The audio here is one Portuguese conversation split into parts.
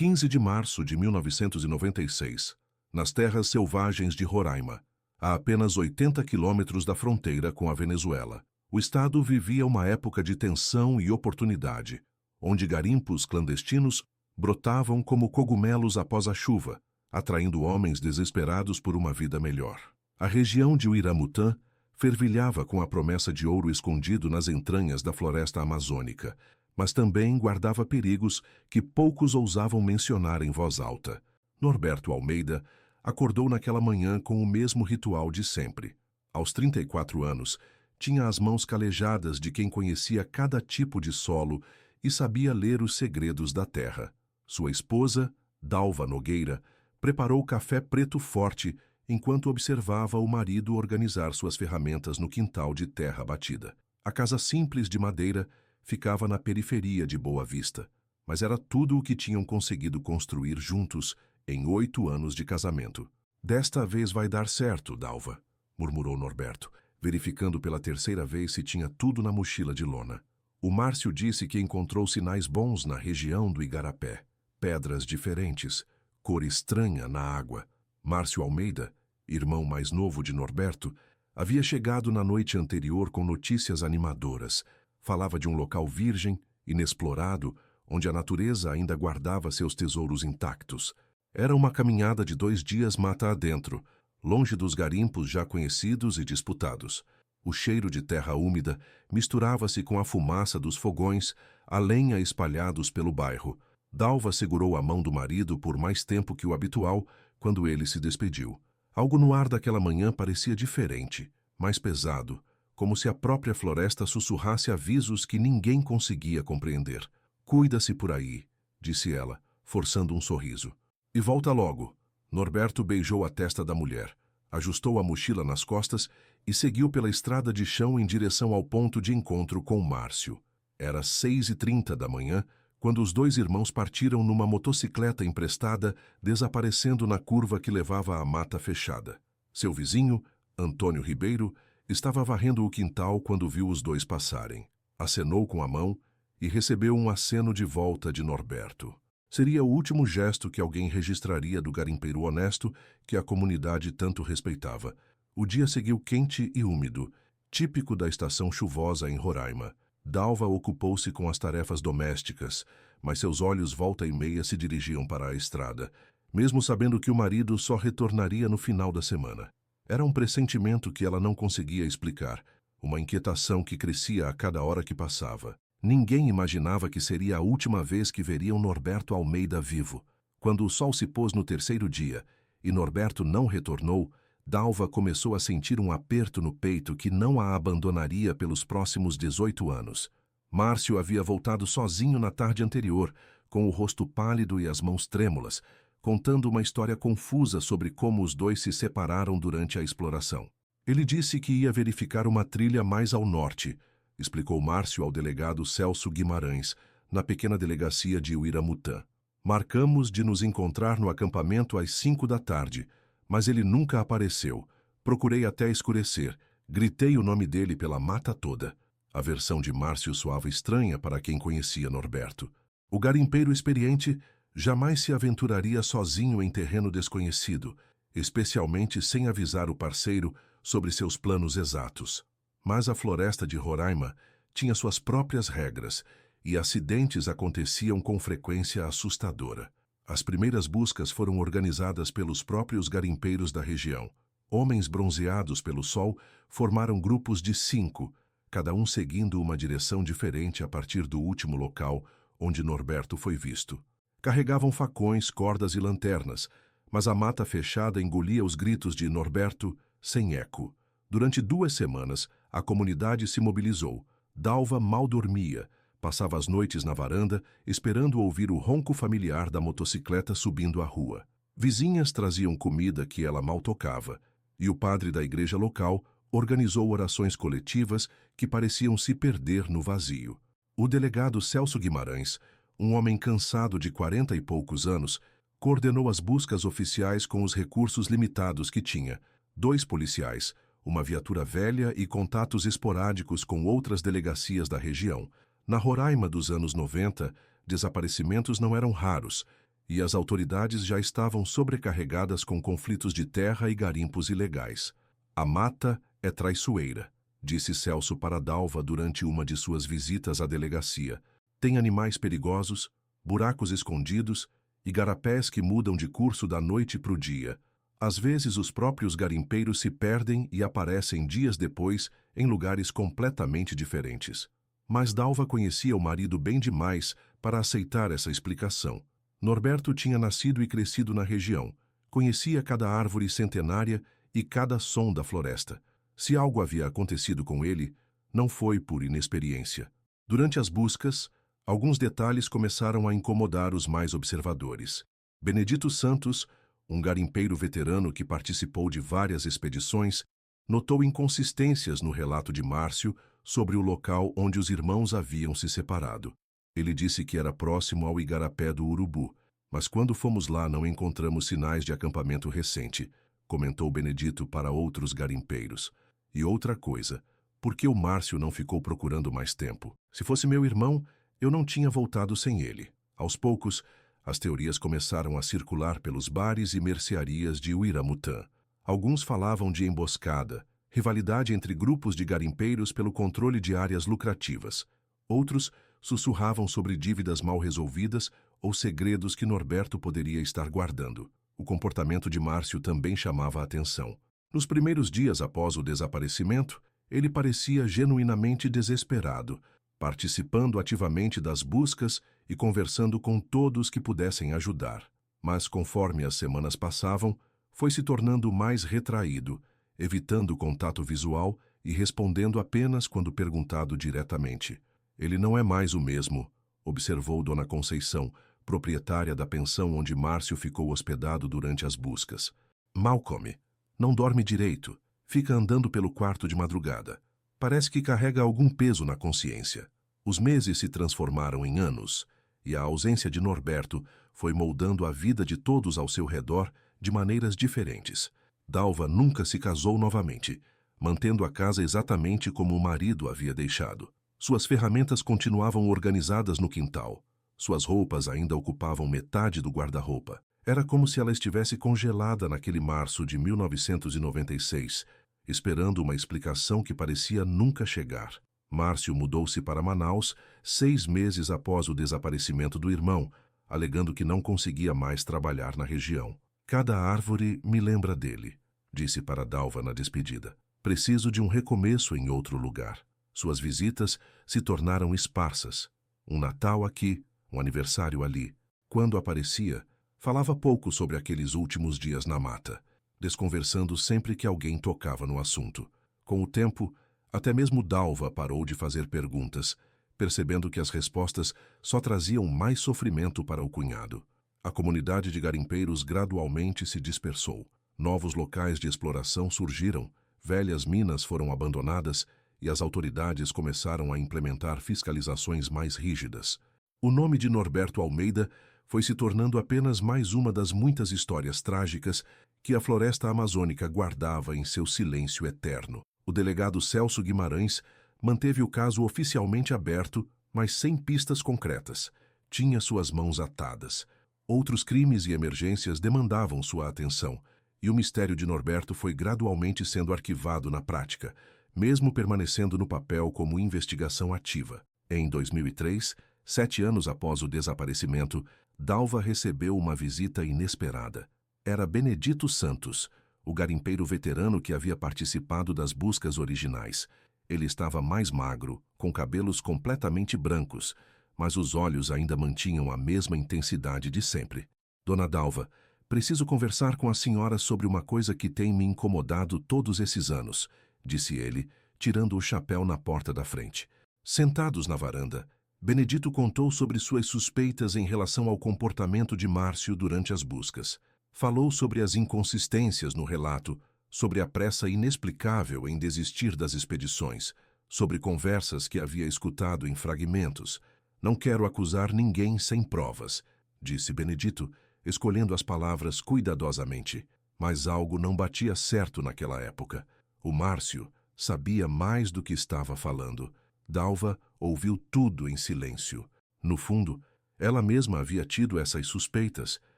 15 de março de 1996, nas terras selvagens de Roraima, a apenas 80 quilômetros da fronteira com a Venezuela. O estado vivia uma época de tensão e oportunidade, onde garimpos clandestinos brotavam como cogumelos após a chuva, atraindo homens desesperados por uma vida melhor. A região de Uiramutã fervilhava com a promessa de ouro escondido nas entranhas da floresta amazônica, mas também guardava perigos que poucos ousavam mencionar em voz alta. Norberto Almeida acordou naquela manhã com o mesmo ritual de sempre. Aos 34 anos, tinha as mãos calejadas de quem conhecia cada tipo de solo e sabia ler os segredos da terra. Sua esposa, Dalva Nogueira, preparou café preto forte enquanto observava o marido organizar suas ferramentas no quintal de terra batida. A casa simples de madeira ficava na periferia de Boa Vista, mas era tudo o que tinham conseguido construir juntos em 8 anos de casamento. "Desta vez vai dar certo, Dalva", murmurou Norberto, verificando pela terceira vez se tinha tudo na mochila de lona. O Márcio disse que encontrou sinais bons na região do Igarapé. Pedras diferentes, cor estranha na água. Márcio Almeida, irmão mais novo de Norberto, havia chegado na noite anterior com notícias animadoras. Falava de um local virgem, inexplorado, onde a natureza ainda guardava seus tesouros intactos. Era uma caminhada de 2 dias mata adentro, longe dos garimpos já conhecidos e disputados. O cheiro de terra úmida misturava-se com a fumaça dos fogões, a lenha espalhados pelo bairro. Dalva segurou a mão do marido por mais tempo que o habitual quando ele se despediu. Algo no ar daquela manhã parecia diferente, mais pesado, como se a própria floresta sussurrasse avisos que ninguém conseguia compreender. "Cuida-se por aí", disse ela, forçando um sorriso. "E volta logo." Norberto beijou a testa da mulher, ajustou a mochila nas costas e seguiu pela estrada de chão em direção ao ponto de encontro com Márcio. Era 6h30 da manhã, quando os 2 irmãos partiram numa motocicleta emprestada, desaparecendo na curva que levava à mata fechada. Seu vizinho, Antônio Ribeiro, estava varrendo o quintal quando viu os 2 passarem. Acenou com a mão e recebeu um aceno de volta de Norberto. Seria o último gesto que alguém registraria do garimpeiro honesto que a comunidade tanto respeitava. O dia seguiu quente e úmido, típico da estação chuvosa em Roraima. Dalva ocupou-se com as tarefas domésticas, mas seus olhos volta e meia se dirigiam para a estrada, mesmo sabendo que o marido só retornaria no final da semana. Era um pressentimento que ela não conseguia explicar, uma inquietação que crescia a cada hora que passava. Ninguém imaginava que seria a última vez que veriam Norberto Almeida vivo. Quando o sol se pôs no 3º dia e Norberto não retornou, Dalva começou a sentir um aperto no peito que não a abandonaria pelos próximos 18 anos. Márcio havia voltado sozinho na tarde anterior, com o rosto pálido e as mãos trêmulas, contando uma história confusa sobre como os 2 se separaram durante a exploração. Ele disse que ia verificar uma trilha mais ao norte, explicou Márcio ao delegado Celso Guimarães, na pequena delegacia de Uiramutã. "Marcamos de nos encontrar no acampamento às 5 da tarde, mas ele nunca apareceu. Procurei até escurecer, gritei o nome dele pela mata toda." A versão de Márcio soava estranha para quem conhecia Norberto. O garimpeiro experiente jamais se aventuraria sozinho em terreno desconhecido, especialmente sem avisar o parceiro sobre seus planos exatos. Mas a floresta de Roraima tinha suas próprias regras e acidentes aconteciam com frequência assustadora. As primeiras buscas foram organizadas pelos próprios garimpeiros da região. Homens bronzeados pelo sol formaram grupos de 5, cada um seguindo uma direção diferente a partir do último local onde Norberto foi visto. Carregavam facões, cordas e lanternas, mas a mata fechada engolia os gritos de Norberto sem eco. Durante 2 semanas, a comunidade se mobilizou. Dalva mal dormia, passava as noites na varanda, esperando ouvir o ronco familiar da motocicleta subindo a rua. Vizinhas traziam comida que ela mal tocava, e o padre da igreja local organizou orações coletivas que pareciam se perder no vazio. O delegado Celso Guimarães, um homem cansado de 40 e poucos anos, coordenou as buscas oficiais com os recursos limitados que tinha: 2 policiais, uma viatura velha e contatos esporádicos com outras delegacias da região. Na Roraima dos anos 90, desaparecimentos não eram raros, e as autoridades já estavam sobrecarregadas com conflitos de terra e garimpos ilegais. A mata é traiçoeira, disse Celso para Dalva durante uma de suas visitas à delegacia. Tem animais perigosos, buracos escondidos e garapés que mudam de curso da noite para o dia. Às vezes os próprios garimpeiros se perdem e aparecem dias depois em lugares completamente diferentes. Mas Dalva conhecia o marido bem demais para aceitar essa explicação. Norberto tinha nascido e crescido na região, conhecia cada árvore centenária e cada som da floresta. Se algo havia acontecido com ele, não foi por inexperiência. Durante as buscas, alguns detalhes começaram a incomodar os mais observadores. Benedito Santos, um garimpeiro veterano que participou de várias expedições, notou inconsistências no relato de Márcio sobre o local onde os irmãos haviam se separado. Ele disse que era próximo ao igarapé do Urubu, mas quando fomos lá não encontramos sinais de acampamento recente, comentou Benedito para outros garimpeiros. E outra coisa, por que o Márcio não ficou procurando mais tempo? Se fosse meu irmão, eu não tinha voltado sem ele. Aos poucos, as teorias começaram a circular pelos bares e mercearias de Uiramutã. Alguns falavam de emboscada, rivalidade entre grupos de garimpeiros pelo controle de áreas lucrativas. Outros sussurravam sobre dívidas mal resolvidas ou segredos que Norberto poderia estar guardando. O comportamento de Márcio também chamava a atenção. Nos primeiros dias após o desaparecimento, ele parecia genuinamente desesperado, participando ativamente das buscas e conversando com todos que pudessem ajudar. Mas, conforme as semanas passavam, foi se tornando mais retraído, evitando contato visual e respondendo apenas quando perguntado diretamente. Ele não é mais o mesmo, observou Dona Conceição, proprietária da pensão onde Márcio ficou hospedado durante as buscas. Mal come, não dorme direito, fica andando pelo quarto de madrugada. Parece que carrega algum peso na consciência. Os meses se transformaram em anos, e a ausência de Norberto foi moldando a vida de todos ao seu redor de maneiras diferentes. Dalva nunca se casou novamente, mantendo a casa exatamente como o marido havia deixado. Suas ferramentas continuavam organizadas no quintal. Suas roupas ainda ocupavam metade do guarda-roupa. Era como se ela estivesse congelada naquele março de 1996, esperando uma explicação que parecia nunca chegar. Márcio mudou-se para Manaus 6 meses após o desaparecimento do irmão, alegando que não conseguia mais trabalhar na região. Cada árvore me lembra dele, disse para Dalva na despedida. Preciso de um recomeço em outro lugar. Suas visitas se tornaram esparsas. Um Natal aqui, um aniversário ali. Quando aparecia, falava pouco sobre aqueles últimos dias na mata, desconversando sempre que alguém tocava no assunto. Com o tempo, até mesmo Dalva parou de fazer perguntas, percebendo que as respostas só traziam mais sofrimento para o cunhado. A comunidade de garimpeiros gradualmente se dispersou. Novos locais de exploração surgiram, velhas minas foram abandonadas e as autoridades começaram a implementar fiscalizações mais rígidas. O nome de Norberto Almeida foi se tornando apenas mais uma das muitas histórias trágicas que a floresta amazônica guardava em seu silêncio eterno. O delegado Celso Guimarães manteve o caso oficialmente aberto, mas sem pistas concretas. Tinha suas mãos atadas. Outros crimes e emergências demandavam sua atenção, e o mistério de Norberto foi gradualmente sendo arquivado na prática, mesmo permanecendo no papel como investigação ativa. Em 2003, 7 anos após o desaparecimento, Dalva recebeu uma visita inesperada. Era Benedito Santos, o garimpeiro veterano que havia participado das buscas originais. Ele estava mais magro, com cabelos completamente brancos, mas os olhos ainda mantinham a mesma intensidade de sempre. Dona Dalva, preciso conversar com a senhora sobre uma coisa que tem me incomodado todos esses anos, disse ele, tirando o chapéu na porta da frente. Sentados na varanda, Benedito contou sobre suas suspeitas em relação ao comportamento de Márcio durante as buscas. Falou sobre as inconsistências no relato, sobre a pressa inexplicável em desistir das expedições, sobre conversas que havia escutado em fragmentos. Não quero acusar ninguém sem provas, disse Benedito, escolhendo as palavras cuidadosamente. Mas algo não batia certo naquela época. O Márcio sabia mais do que estava falando. Dalva ouviu tudo em silêncio. No fundo, Ela mesma havia tido essas suspeitas,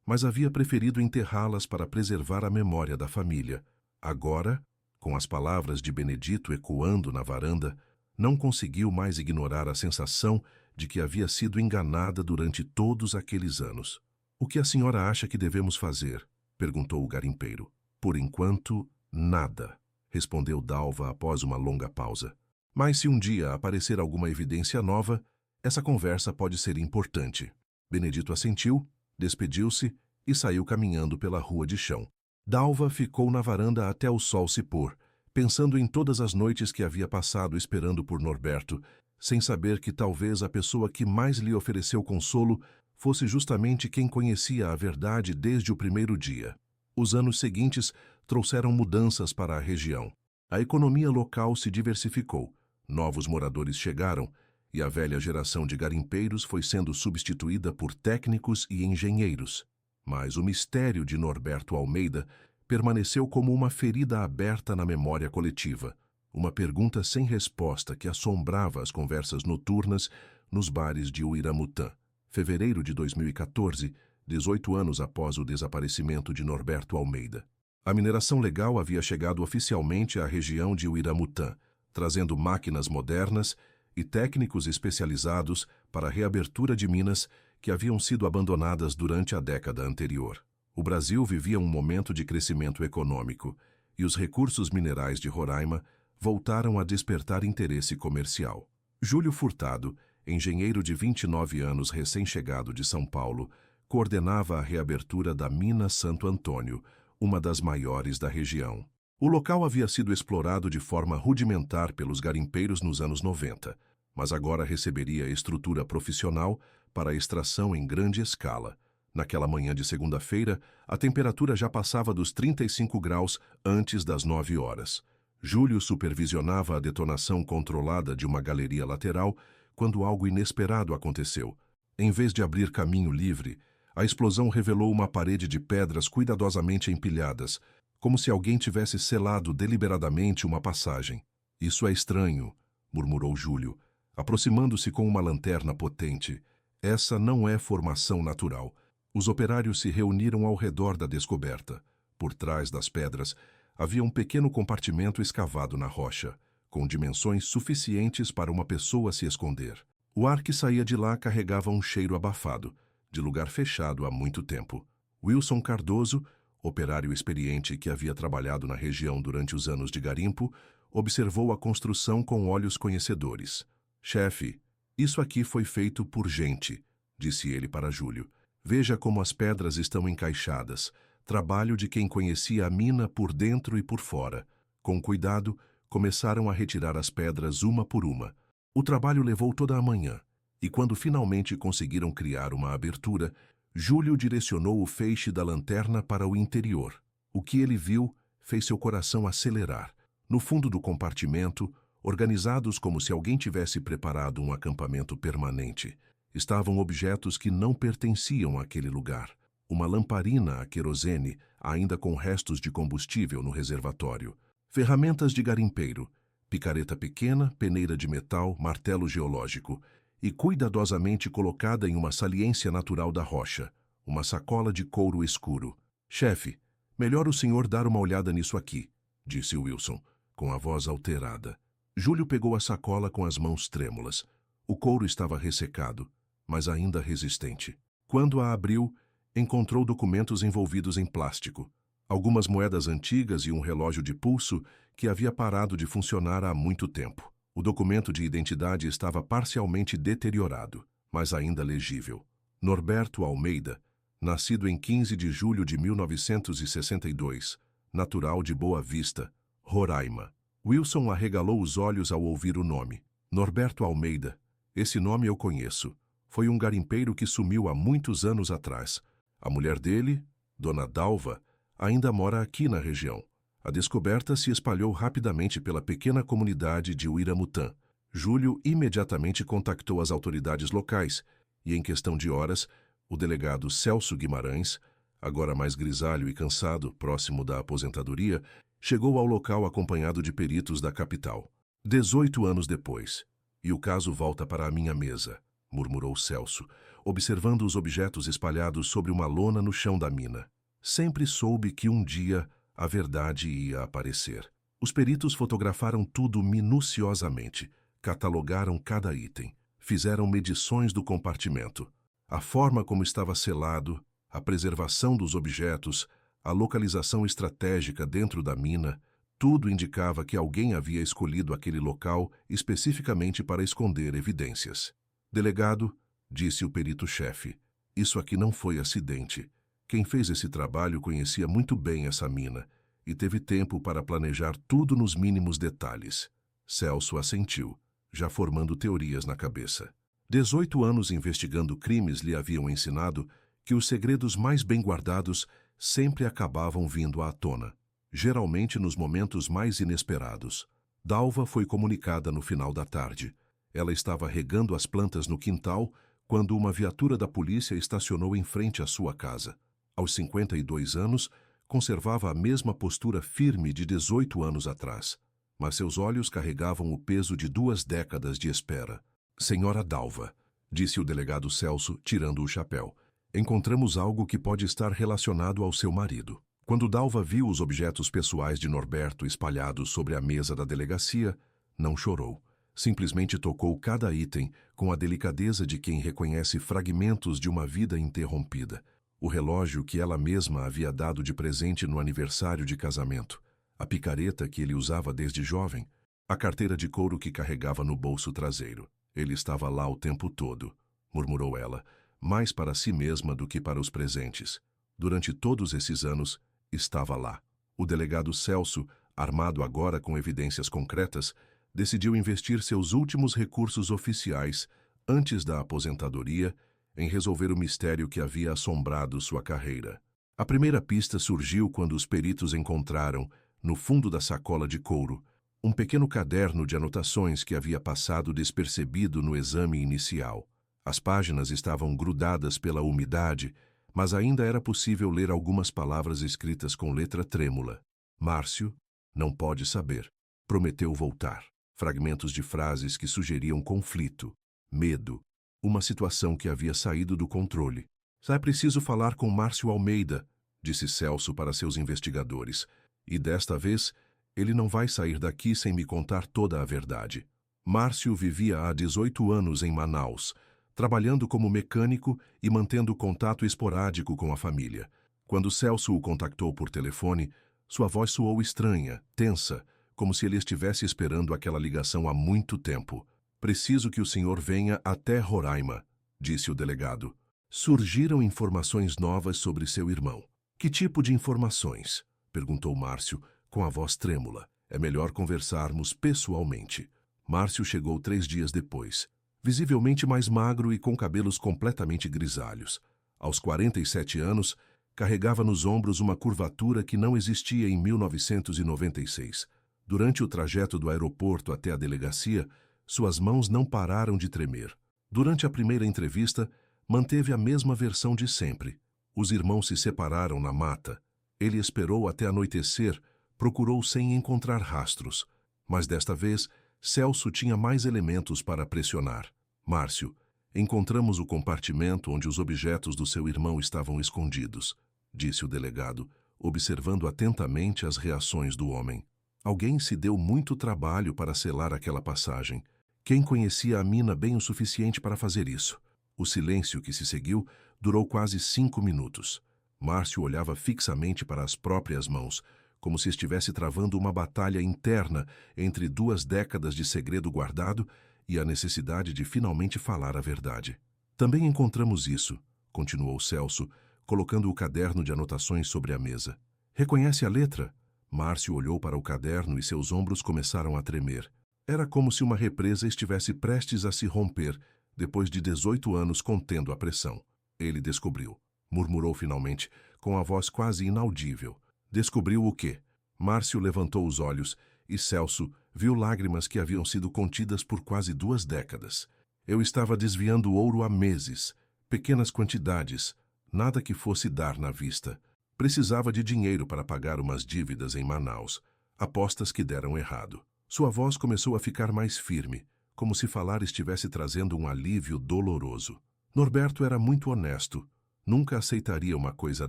mas havia preferido enterrá-las para preservar a memória da família. Agora, com as palavras de Benedito ecoando na varanda, não conseguiu mais ignorar a sensação de que havia sido enganada durante todos aqueles anos. "O que a senhora acha que devemos fazer?" perguntou o garimpeiro. "Por enquanto, nada", respondeu Dalva após uma longa pausa. "Mas se um dia aparecer alguma evidência nova, essa conversa pode ser importante." Benedito assentiu, despediu-se e saiu caminhando pela rua de chão. Dalva ficou na varanda até o sol se pôr, pensando em todas as noites que havia passado esperando por Norberto, sem saber que talvez a pessoa que mais lhe ofereceu consolo fosse justamente quem conhecia a verdade desde o primeiro dia. Os anos seguintes trouxeram mudanças para a região. A economia local se diversificou, novos moradores chegaram, e a velha geração de garimpeiros foi sendo substituída por técnicos e engenheiros. Mas o mistério de Norberto Almeida permaneceu como uma ferida aberta na memória coletiva, uma pergunta sem resposta que assombrava as conversas noturnas nos bares de Uiramutã. Fevereiro de 2014, 18 anos após o desaparecimento de Norberto Almeida. A mineração legal havia chegado oficialmente à região de Uiramutã, trazendo máquinas modernas e técnicos especializados para a reabertura de minas que haviam sido abandonadas durante a década anterior. O Brasil vivia um momento de crescimento econômico e os recursos minerais de Roraima voltaram a despertar interesse comercial. Júlio Furtado, engenheiro de 29 anos recém-chegado de São Paulo, coordenava a reabertura da Mina Santo Antônio, uma das maiores da região. O local havia sido explorado de forma rudimentar pelos garimpeiros nos anos 90, mas agora receberia estrutura profissional para a extração em grande escala. Naquela manhã de segunda-feira, a temperatura já passava dos 35 graus antes das 9 horas. Júlio supervisionava a detonação controlada de uma galeria lateral quando algo inesperado aconteceu. Em vez de abrir caminho livre, a explosão revelou uma parede de pedras cuidadosamente empilhadas, como se alguém tivesse selado deliberadamente uma passagem. "Isso é estranho", murmurou Júlio, aproximando-se com uma lanterna potente. "Essa não é formação natural." Os operários se reuniram ao redor da descoberta. Por trás das pedras, havia um pequeno compartimento escavado na rocha, com dimensões suficientes para uma pessoa se esconder. O ar que saía de lá carregava um cheiro abafado, de lugar fechado há muito tempo. Wilson Cardoso, operário experiente que havia trabalhado na região durante os anos de garimpo, observou a construção com olhos conhecedores. "Chefe, isso aqui foi feito por gente", disse ele para Júlio. "Veja como as pedras estão encaixadas. Trabalho de quem conhecia a mina por dentro e por fora. Com cuidado, começaram a retirar as pedras uma por uma. O trabalho levou toda a manhã, e quando finalmente conseguiram criar uma abertura, Júlio direcionou o feixe da lanterna para o interior. O que ele viu fez seu coração acelerar. No fundo do compartimento, organizados como se alguém tivesse preparado um acampamento permanente, estavam objetos que não pertenciam àquele lugar. Uma lamparina a querosene, ainda com restos de combustível no reservatório. Ferramentas de garimpeiro, picareta pequena, peneira de metal, martelo geológico, e cuidadosamente colocada em uma saliência natural da rocha, uma sacola de couro escuro. "Chefe, melhor o senhor dar uma olhada nisso aqui", disse Wilson, com a voz alterada. Júlio pegou a sacola com as mãos trêmulas. O couro estava ressecado, mas ainda resistente. Quando a abriu, encontrou documentos envolvidos em plástico, algumas moedas antigas e um relógio de pulso que havia parado de funcionar há muito tempo. O documento de identidade estava parcialmente deteriorado, mas ainda legível. Norberto Almeida, nascido em 15 de julho de 1962, natural de Boa Vista, Roraima. Wilson arregalou os olhos ao ouvir o nome. Norberto Almeida. Esse nome eu conheço. Foi um garimpeiro que sumiu há muitos anos atrás. A mulher dele, Dona Dalva, ainda mora aqui na região. A descoberta se espalhou rapidamente pela pequena comunidade de Uiramutã. Júlio imediatamente contactou as autoridades locais e, em questão de horas, o delegado Celso Guimarães, agora mais grisalho e cansado, próximo da aposentadoria, chegou ao local acompanhado de peritos da capital. 18 anos depois, e o caso volta para a minha mesa, murmurou Celso, observando os objetos espalhados sobre uma lona no chão da mina. Sempre soube que um dia a verdade ia aparecer. Os peritos fotografaram tudo minuciosamente, catalogaram cada item, fizeram medições do compartimento, a forma como estava selado, a preservação dos objetos, a localização estratégica dentro da mina. Tudo indicava que alguém havia escolhido aquele local especificamente para esconder evidências. Delegado, disse o perito-chefe, isso aqui não foi acidente. Quem fez esse trabalho conhecia muito bem essa mina e teve tempo para planejar tudo nos mínimos detalhes. Celso assentiu, já formando teorias na cabeça. 18 anos investigando crimes lhe haviam ensinado que os segredos mais bem guardados sempre acabavam vindo à tona, geralmente nos momentos mais inesperados. Dalva foi comunicada no final da tarde. Ela estava regando as plantas no quintal quando uma viatura da polícia estacionou em frente à sua casa. Aos 52 anos, conservava a mesma postura firme de 18 anos atrás, mas seus olhos carregavam o peso de 2 décadas de espera. Senhora Dalva, disse o delegado Celso, tirando o chapéu, encontramos algo que pode estar relacionado ao seu marido. Quando Dalva viu os objetos pessoais de Norberto espalhados sobre a mesa da delegacia, não chorou. Simplesmente tocou cada item com a delicadeza de quem reconhece fragmentos de uma vida interrompida. O relógio que ela mesma havia dado de presente no aniversário de casamento, a picareta que ele usava desde jovem, a carteira de couro que carregava no bolso traseiro. Ele estava lá o tempo todo, murmurou ela, mais para si mesma do que para os presentes. Durante todos esses anos, estava lá. O delegado Celso, armado agora com evidências concretas, decidiu investir seus últimos recursos oficiais, antes da aposentadoria, em resolver o mistério que havia assombrado sua carreira. A primeira pista surgiu quando os peritos encontraram, no fundo da sacola de couro, um pequeno caderno de anotações que havia passado despercebido no exame inicial. As páginas estavam grudadas pela umidade, mas ainda era possível ler algumas palavras escritas com letra trêmula. Márcio não pode saber. Prometeu voltar. Fragmentos de frases que sugeriam conflito, medo, uma situação que havia saído do controle. É preciso falar com Márcio Almeida, disse Celso para seus investigadores, e desta vez ele não vai sair daqui sem me contar toda a verdade. Márcio vivia há 18 anos em Manaus, trabalhando como mecânico e mantendo contato esporádico com a família. Quando Celso o contactou por telefone, sua voz soou estranha, tensa, como se ele estivesse esperando aquela ligação há muito tempo. Preciso que o senhor venha até Roraima, disse o delegado. Surgiram informações novas sobre seu irmão. Que tipo de informações? Perguntou Márcio, com a voz trêmula. É melhor conversarmos pessoalmente. Márcio chegou 3 dias depois, visivelmente mais magro e com cabelos completamente grisalhos. Aos 47 anos, carregava nos ombros uma curvatura que não existia em 1996. Durante o trajeto do aeroporto até a delegacia, suas mãos não pararam de tremer. Durante a primeira entrevista, manteve a mesma versão de sempre. Os irmãos se separaram na mata. Ele esperou até anoitecer, procurou sem encontrar rastros. Mas desta vez, Celso tinha mais elementos para pressionar. Márcio, encontramos o compartimento onde os objetos do seu irmão estavam escondidos, disse o delegado, observando atentamente as reações do homem. Alguém se deu muito trabalho para selar aquela passagem. Quem conhecia a mina bem o suficiente para fazer isso? O silêncio que se seguiu durou quase 5 minutos. Márcio olhava fixamente para as próprias mãos, como se estivesse travando uma batalha interna entre 2 décadas de segredo guardado e a necessidade de finalmente falar a verdade. Também encontramos isso, continuou Celso, colocando o caderno de anotações sobre a mesa. Reconhece a letra? Márcio olhou para o caderno e seus ombros começaram a tremer. Era como se uma represa estivesse prestes a se romper, depois de 18 anos contendo a pressão. Ele descobriu. Murmurou finalmente, com a voz quase inaudível. Descobriu o quê? Márcio levantou os olhos e Celso viu lágrimas que haviam sido contidas por quase 2 décadas. Eu estava desviando ouro há meses, pequenas quantidades, nada que fosse dar na vista. Precisava de dinheiro para pagar umas dívidas em Manaus, apostas que deram errado. Sua voz começou a ficar mais firme, como se falar estivesse trazendo um alívio doloroso. Norberto era muito honesto. Nunca aceitaria uma coisa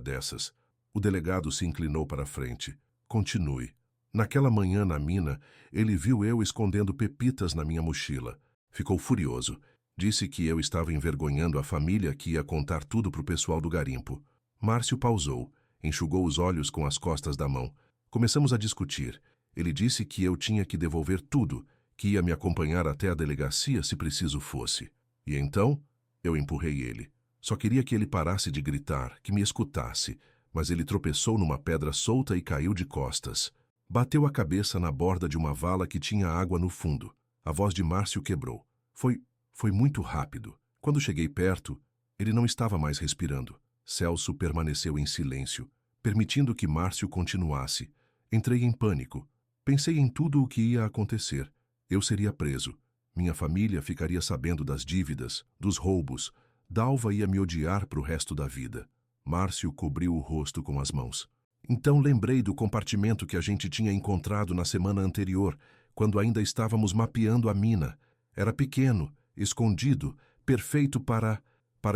dessas. O delegado se inclinou para a frente. Continue. Naquela manhã na mina, ele viu eu escondendo pepitas na minha mochila. Ficou furioso. Disse que eu estava envergonhando a família que ia contar tudo para o pessoal do garimpo. Márcio pausou, enxugou os olhos com as costas da mão. Começamos a discutir. Ele disse que eu tinha que devolver tudo, que ia me acompanhar até a delegacia se preciso fosse. E então, eu empurrei ele. Só queria que ele parasse de gritar, que me escutasse, mas ele tropeçou numa pedra solta e caiu de costas. Bateu a cabeça na borda de uma vala que tinha água no fundo. A voz de Márcio quebrou. Foi muito rápido. Quando cheguei perto, ele não estava mais respirando. Celso permaneceu em silêncio, permitindo que Márcio continuasse. Entrei em pânico. Pensei em tudo o que ia acontecer. Eu seria preso. Minha família ficaria sabendo das dívidas, dos roubos. Dalva ia me odiar para o resto da vida. Márcio cobriu o rosto com as mãos. Então lembrei do compartimento que a gente tinha encontrado na semana anterior, quando ainda estávamos mapeando a mina. Era pequeno, escondido, perfeito para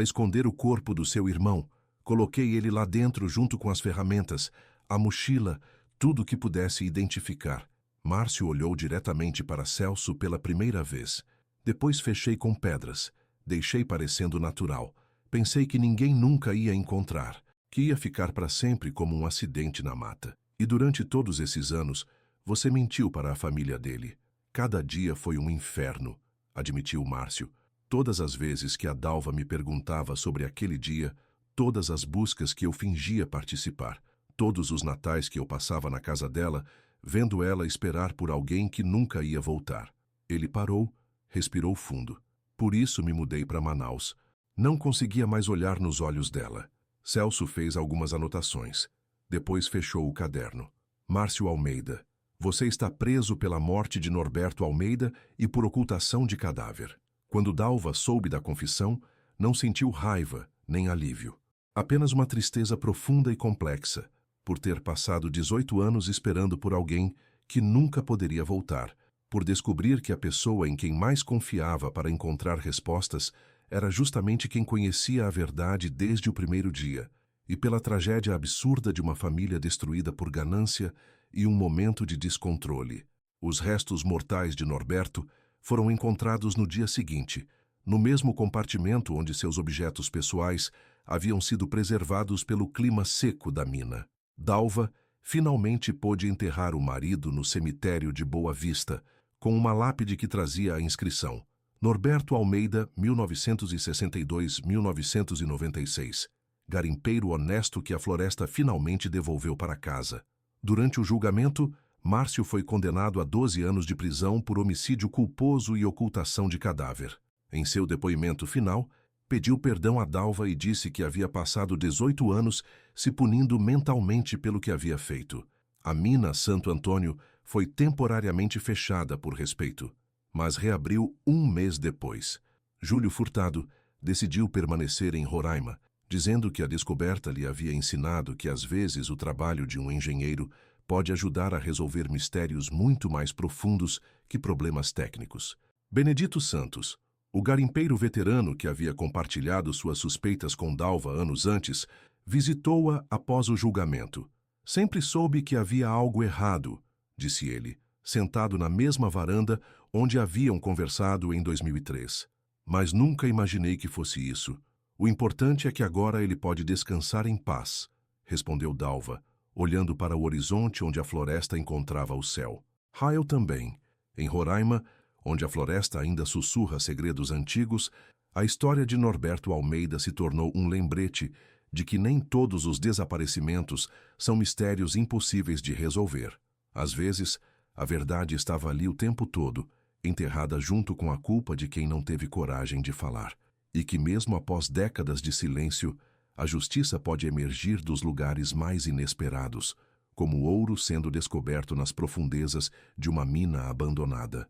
esconder o corpo do seu irmão. Coloquei ele lá dentro junto com as ferramentas, a mochila, tudo que pudesse identificar. Márcio olhou diretamente para Celso pela primeira vez. Depois fechei com pedras. Deixei parecendo natural. Pensei que ninguém nunca ia encontrar, que ia ficar para sempre como um acidente na mata. E durante todos esses anos, você mentiu para a família dele. Cada dia foi um inferno, admitiu Márcio. Todas as vezes que a Dalva me perguntava sobre aquele dia, todas as buscas que eu fingia participar, todos os natais que eu passava na casa dela, vendo ela esperar por alguém que nunca ia voltar. Ele parou, respirou fundo. Por isso me mudei para Manaus. Não conseguia mais olhar nos olhos dela. Celso fez algumas anotações. Depois fechou o caderno. Márcio Almeida. Você está preso pela morte de Norberto Almeida e por ocultação de cadáver. Quando Dalva soube da confissão, não sentiu raiva nem alívio. Apenas uma tristeza profunda e complexa, por ter passado 18 anos esperando por alguém que nunca poderia voltar, por descobrir que a pessoa em quem mais confiava para encontrar respostas era justamente quem conhecia a verdade desde o primeiro dia, e pela tragédia absurda de uma família destruída por ganância e um momento de descontrole. Os restos mortais de Norberto foram encontrados no dia seguinte, no mesmo compartimento onde seus objetos pessoais haviam sido preservados pelo clima seco da mina. Dalva finalmente pôde enterrar o marido no cemitério de Boa Vista, com uma lápide que trazia a inscrição: Norberto Almeida, 1962-1996. Garimpeiro honesto que a floresta finalmente devolveu para casa. Durante o julgamento, Márcio foi condenado a 12 anos de prisão por homicídio culposo e ocultação de cadáver. Em seu depoimento final, pediu perdão a Dalva e disse que havia passado 18 anos se punindo mentalmente pelo que havia feito. A mina Santo Antônio foi temporariamente fechada por respeito, mas reabriu um mês depois. Júlio Furtado decidiu permanecer em Roraima, dizendo que a descoberta lhe havia ensinado que às vezes o trabalho de um engenheiro pode ajudar a resolver mistérios muito mais profundos que problemas técnicos. Benedito Santos, o garimpeiro veterano que havia compartilhado suas suspeitas com Dalva anos antes, visitou-a após o julgamento. Sempre soube que havia algo errado, disse ele, sentado na mesma varanda onde haviam conversado em 2003. Mas nunca imaginei que fosse isso. O importante é que agora ele pode descansar em paz, respondeu Dalva, olhando para o horizonte onde a floresta encontrava o céu. Rael também. Em Roraima, onde a floresta ainda sussurra segredos antigos, a história de Norberto Almeida se tornou um lembrete de que nem todos os desaparecimentos são mistérios impossíveis de resolver. Às vezes, a verdade estava ali o tempo todo, enterrada junto com a culpa de quem não teve coragem de falar, e que mesmo após décadas de silêncio, a justiça pode emergir dos lugares mais inesperados, como o ouro sendo descoberto nas profundezas de uma mina abandonada.